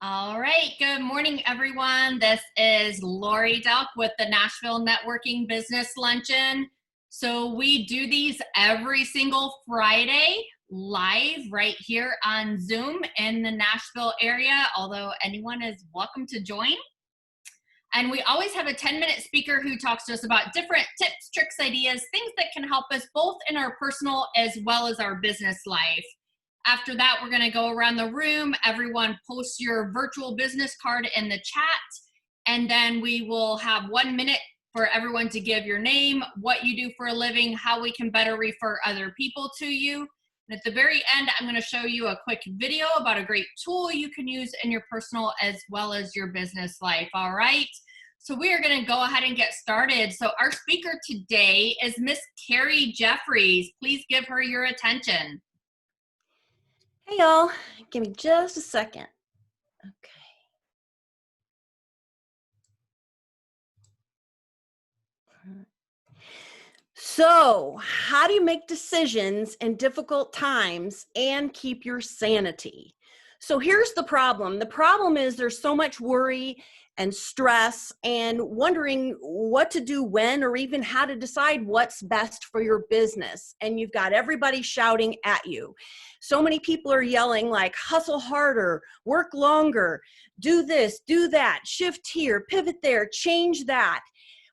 All right. Good morning, everyone. This is Lori Delk with the Nashville Networking Business Luncheon. So we do these every single Friday live right here on Zoom in the Nashville area, although anyone is welcome to join. And we always have a 10-minute speaker who talks to us about different tips, tricks, ideas, things that can help us both in our personal as well as our business life. After that, we're going to go around the room. Everyone post your virtual business card in the chat, and then we will have 1 minute for everyone to give your name, what you do for a living, how we can better refer other people to you. And at the very end, I'm going to show you a quick video about a great tool you can use in your personal as well as your business life. All right. So we are going to go ahead and get started. So our speaker today is Miss Carrie Jeffries. Please give her your attention. Hey y'all, give me just a second. Okay. So, how do you make decisions in difficult times and keep your sanity? So here's the problem. The problem is there's so much worry and stress and wondering what to do when, or even how to decide what's best for your business. And you've got everybody shouting at you. So many people are yelling like, hustle harder, work longer, do this, do that, shift here, pivot there, change that.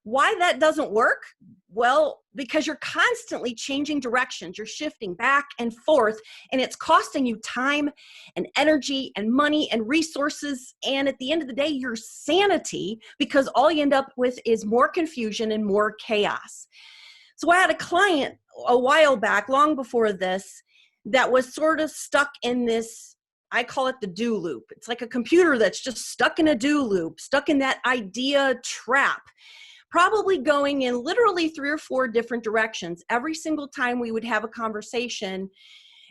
Why that doesn't work? Well, because you're constantly changing directions. You're shifting back and forth, and it's costing you time and energy and money and resources. And at the end of the day, your sanity, because all you end up with is more confusion and more chaos. So I had a client a while back, long before this, that was sort of stuck in this, I call it the do loop. It's like a computer that's just stuck in a do loop, stuck in that idea trap. Probably going in literally 3 or 4 different directions. Every single time we would have a conversation,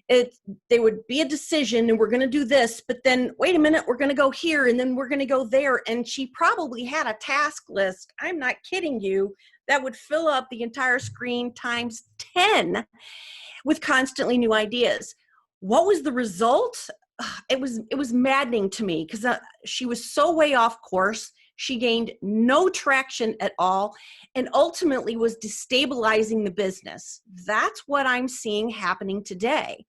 there would be a decision and we're going to do this, but then wait a minute, we're going to go here and then we're going to go there. And she probably had a task list, I'm not kidding you, that would fill up the entire screen times 10 with constantly new ideas. What was the result? It was maddening to me because she was so way off course. She gained no traction at all and ultimately was destabilizing the business. That's what I'm seeing happening today.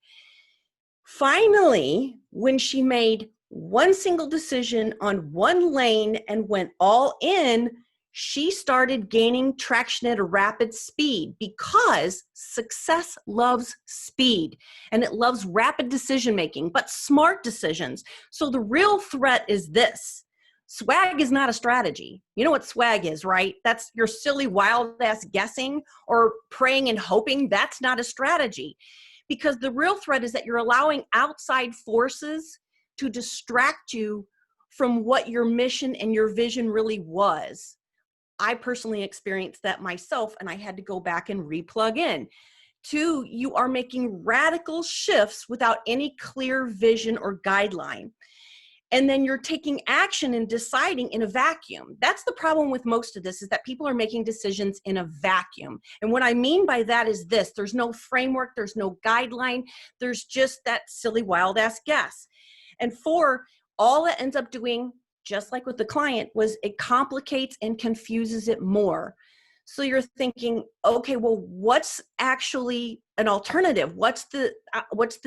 Finally, when she made one single decision on one lane and went all in, she started gaining traction at a rapid speed because success loves speed and it loves rapid decision making, but smart decisions. So the real threat is this. Swag is not a strategy. You know what swag is, right? That's your silly, wild ass guessing or praying and hoping. That's not a strategy, because the real threat is that you're allowing outside forces to distract you from what your mission and your vision really was. I personally experienced that myself, and I had to go back and replug in. 2, you are making radical shifts without any clear vision or guideline. And then you're taking action and deciding in a vacuum. That's the problem with most of this, is that people are making decisions in a vacuum. And what I mean by that is this: there's no framework, there's no guideline, there's just that silly wild ass guess. And 4, all it ends up doing, just like with the client, was it complicates and confuses it more. So you're thinking, okay, well, what's actually an alternative? What's the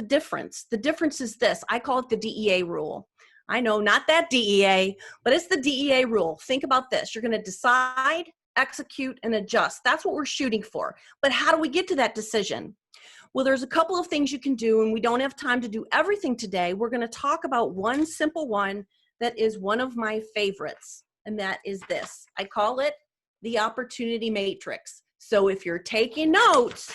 difference? The difference is this. I call it the DEA rule. I know, not that DEA, but it's the DEA rule. Think about this. You're going to decide, execute, and adjust. That's what we're shooting for. But how do we get to that decision? Well, there's a couple of things you can do, and we don't have time to do everything today. We're going to talk about one simple one that is one of my favorites, and that is this. I call it the opportunity matrix. So if you're taking notes,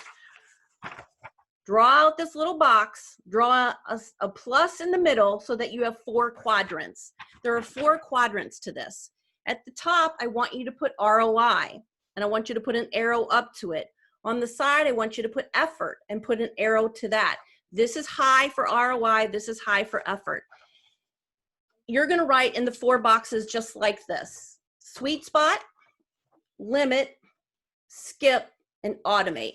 draw out this little box, draw a plus in the middle so that you have 4 quadrants. There are 4 quadrants to this. At the top, I want you to put ROI, and I want you to put an arrow up to it. On the side, I want you to put effort and put an arrow to that. This is high for ROI. This is high for effort. You're going to write in the 4 boxes just like this: sweet spot, limit, skip, and automate.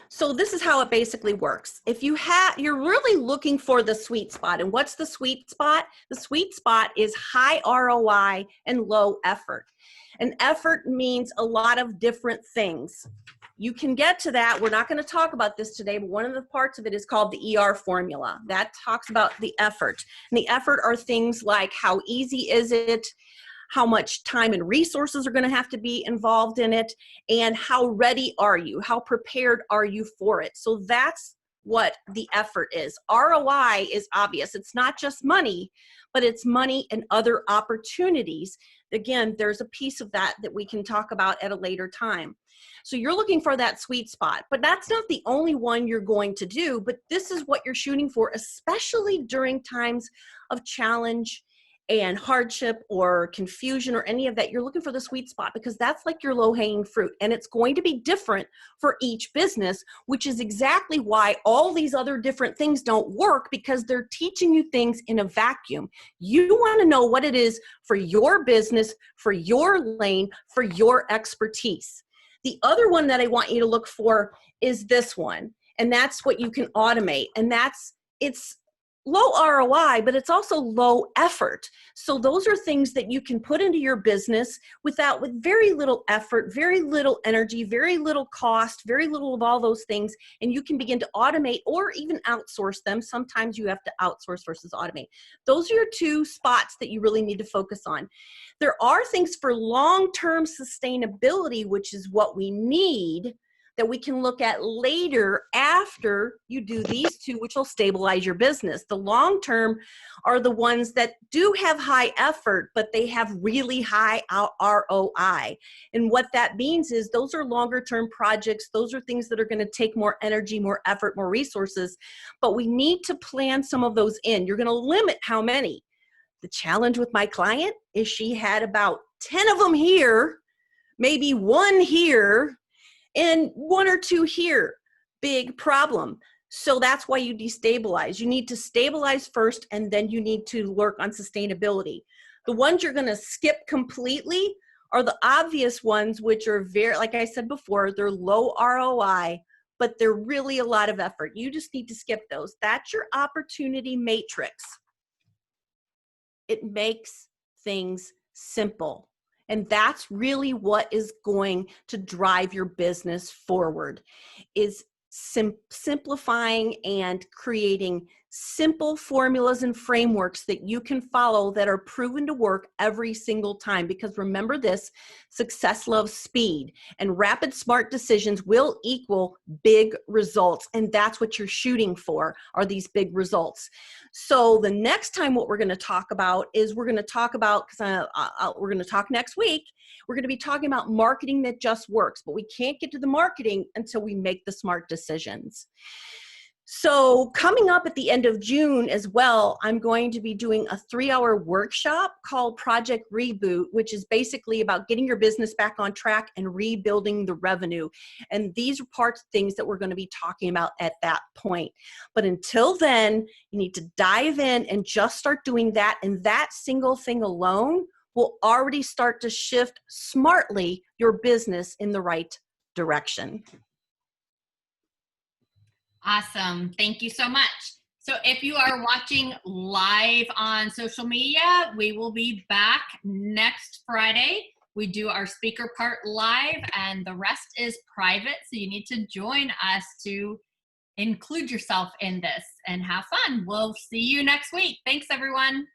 So this is how it basically works. If you're really looking for the sweet spot, and what's the sweet spot? The sweet spot is high ROI and low effort. And effort means a lot of different things. You can get to that. We're not going to talk about this today, but one of the parts of it is called the ER formula. That talks about the effort. And the effort are things like how easy is it, how much time and resources are going to have to be involved in it, and how ready are you? How prepared are you for it? So that's what the effort is. ROI is obvious. It's not just money, but it's money and other opportunities. Again, there's a piece of that that we can talk about at a later time. So you're looking for that sweet spot, but that's not the only one you're going to do, but this is what you're shooting for, especially during times of challenge and hardship or confusion or any of that. You're looking for the sweet spot because that's like your low-hanging fruit, and it's going to be different for each business, which is exactly why all these other different things don't work, because they're teaching you things in a vacuum. You want to know what it is for your business, for your lane, for your expertise. The other one that I want you to look for is this one, and that's what you can automate, and it's low ROI, but it's also low effort. So those are things that you can put into your business with very little effort, very little energy, very little cost, very little of all those things. And you can begin to automate or even outsource them. Sometimes you have to outsource versus automate. Those are your two spots that you really need to focus on. There are things for long-term sustainability, which is what we need, that we can look at later after you do these two, which will stabilize your business. The long term are the ones that do have high effort, but they have really high ROI. And what that means is those are longer term projects. Those are things that are going to take more energy, more effort, more resources, but we need to plan some of those in. You're going to limit how many. The challenge with my client is she had about 10 of them here, maybe one here, and one or two here. Big problem. So that's why you destabilize. You need to stabilize first, and then you need to work on sustainability. The ones you're going to skip completely are the obvious ones, which are very, like I said before, they're low ROI, but they're really a lot of effort. You just need to skip those. That's your opportunity matrix. It makes things simple. And that's really what is going to drive your business forward, is simplifying and creating simple formulas and frameworks that you can follow that are proven to work every single time. Because remember this, success loves speed, and rapid, smart decisions will equal big results. And that's what you're shooting for, are these big results. So the next time what we're going to talk about is we're going to talk about, because we're going to talk next week, we're going to be talking about marketing that just works, but we can't get to the marketing until we make the smart decisions. So coming up at the end of June as well, I'm going to be doing a 3-hour workshop called Project Reboot, which is basically about getting your business back on track and rebuilding the revenue. And these are things that we're going to be talking about at that point. But until then, you need to dive in and just start doing that. And that single thing alone will already start to shift smartly your business in the right direction. Awesome. Thank you so much. So if you are watching live on social media, we will be back next Friday. We do our speaker part live, and the rest is private. So you need to join us to include yourself in this and have fun. We'll see you next week. Thanks, everyone.